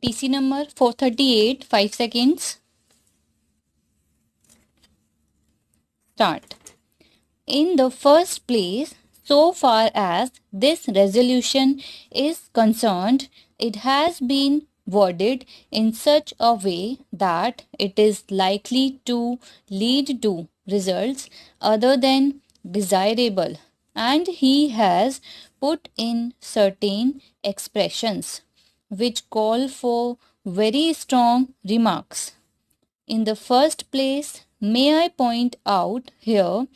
PC number 438, 5 seconds. Start. In the first place, so far as this resolution is concerned, it has been worded in such a way that it is likely to lead to results other than desirable, and he has put in certain expressions which call for very strong remarks. In the first place, may I point out here,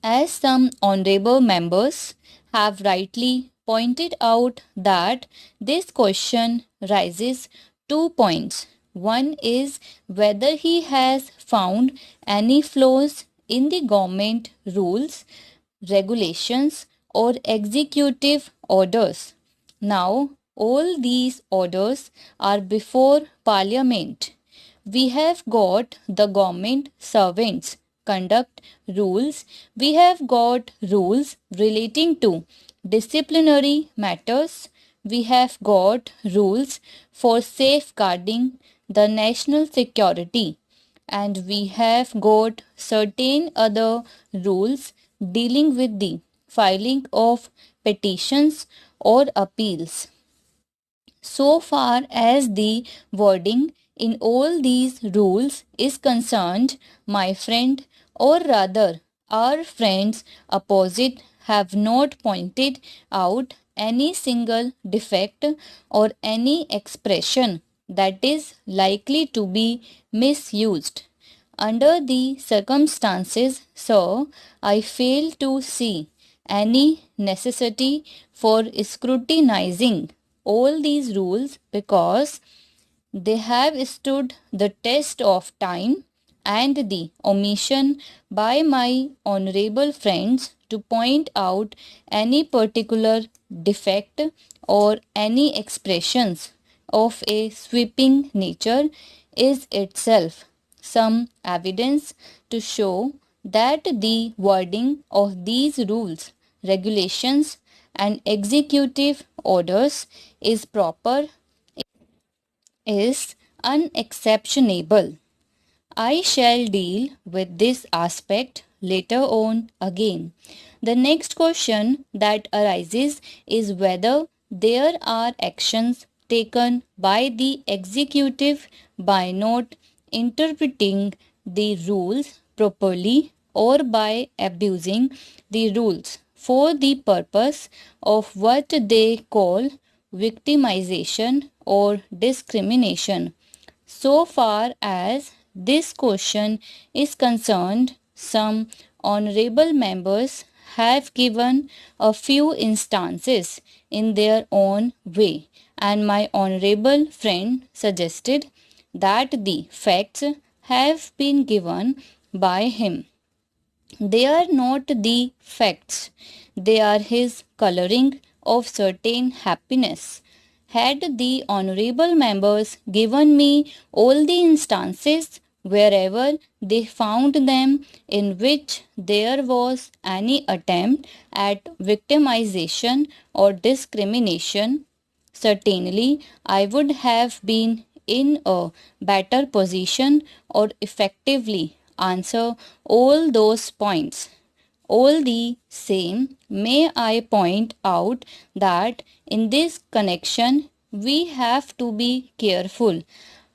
as some honorable members have rightly pointed out, that this question raises 2 points. One is whether he has found any flaws in the government rules, regulations, or executive orders. Now, all these orders are before Parliament. We have got the government servants conduct rules. We have got rules relating to disciplinary matters. We have got rules for safeguarding the national security, and we have got certain other rules dealing with the filing of petitions or appeals. So far as the wording in all these rules is concerned, my friend, or rather our friends opposite, have not pointed out any single defect or any expression that is likely to be misused. Under the circumstances, sir, I fail to see any necessity for scrutinizing all these rules because they have stood the test of time, and the omission by my honorable friends to point out any particular defect or any expressions of a sweeping nature is itself some evidence to show that the wording of these rules, regulations, and executive orders is proper, is unexceptionable. I shall deal with this aspect later on again. The next question that arises is whether there are actions taken by the executive by not interpreting the rules properly or by abusing the rules for the purpose of what they call victimization or discrimination. So far as this question is concerned, some honorable members have given a few instances in their own way, and my honorable friend suggested that the facts have been given by him. They are not the facts, they are his coloring of certain happiness. Had the honorable members given me all the instances wherever they found them in which there was any attempt at victimization or discrimination, certainly I would have been in a better position or effectively answer all those points. All the same, may I point out that in this connection we have to be careful.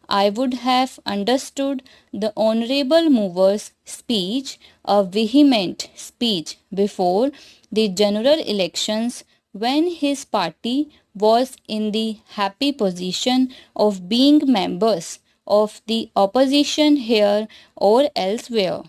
I would have understood the honorable mover's speech a vehement speech before the general elections, when his party was in the happy position of being members of the opposition here or elsewhere.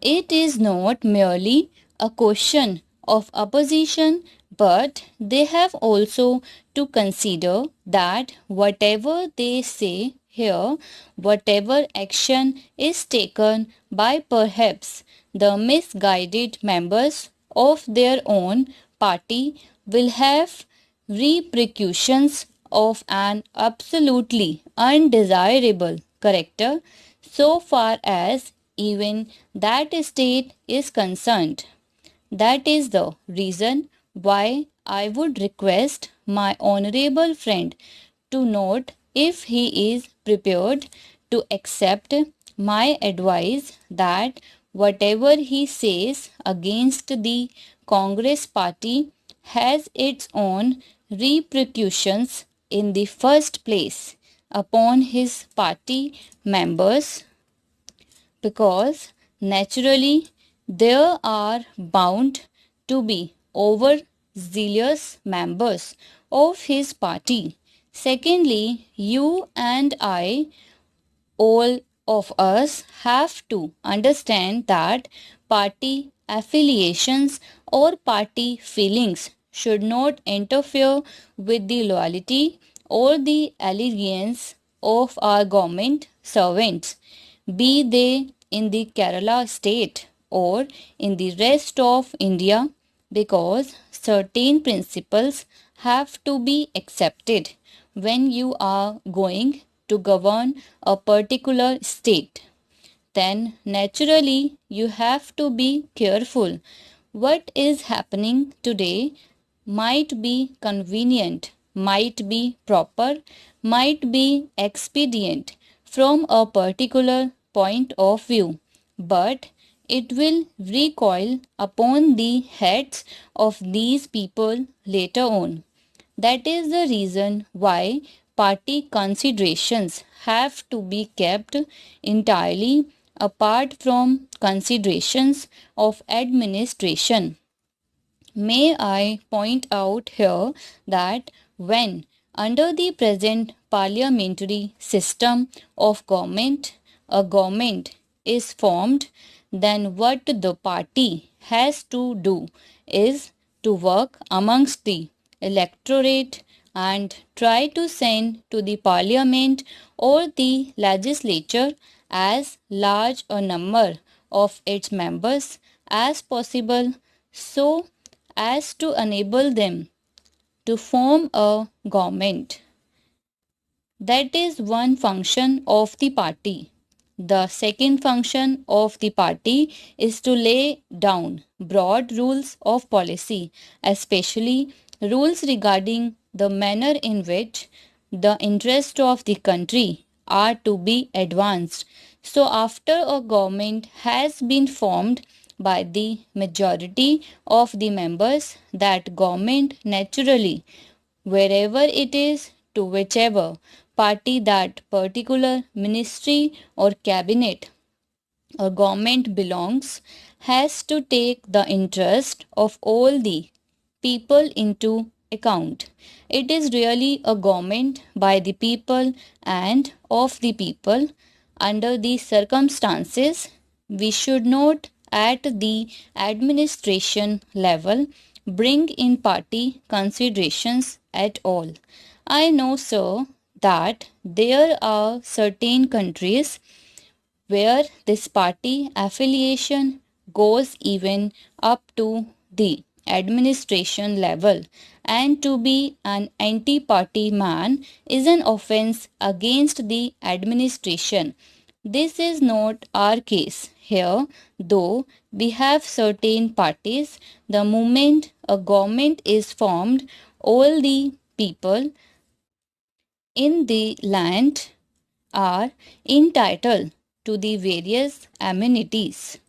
It is not merely a question of opposition, but they have also to consider that whatever they say here, whatever action is taken by perhaps the misguided members of their own party, will have repercussions of an absolutely undesirable character so far as even that state is concerned. That is the reason why I would request my honorable friend to note if he is prepared to accept my advice that whatever he says against the Congress party has its own repercussions in the first place upon his party members, because naturally there are bound to be overzealous members of his party. Secondly, you and I, all of us, have to understand that party affiliations or party feelings should not interfere with the loyalty or the allegiance of our government servants, be they in the Kerala state or in the rest of India, because certain principles have to be accepted when you are going to govern a particular state. Then naturally you have to be careful. What is happening today might be convenient, might be proper, might be expedient from a particular point of view, but it will recoil upon the heads of these people later on. That is the reason why party considerations have to be kept entirely apart from considerations of administration. May I point out here that when under the present parliamentary system of government, a government is formed, then what the party has to do is to work amongst the electorate and try to send to the parliament or the legislature as large a number of its members as possible, so as to enable them to form a government. That is one function of the party. The second function of the party is to lay down broad rules of policy, especially rules regarding the manner in which the interests of the country are to be advanced. So, after a government has been formed by the majority of the members, that government naturally, wherever it is, to whichever party that particular ministry or cabinet or government belongs, has to take the interest of all the people into account. It is really a government by the people and of the people. Under these circumstances, we should not at the administration level bring in party considerations at all. I know, sir, that there are certain countries where this party affiliation goes even up to the administration level, and to be an anti party man is an offense against the administration. This is not our case here, though we have certain parties. The moment a government is formed, all the people in the land are entitled to the various amenities.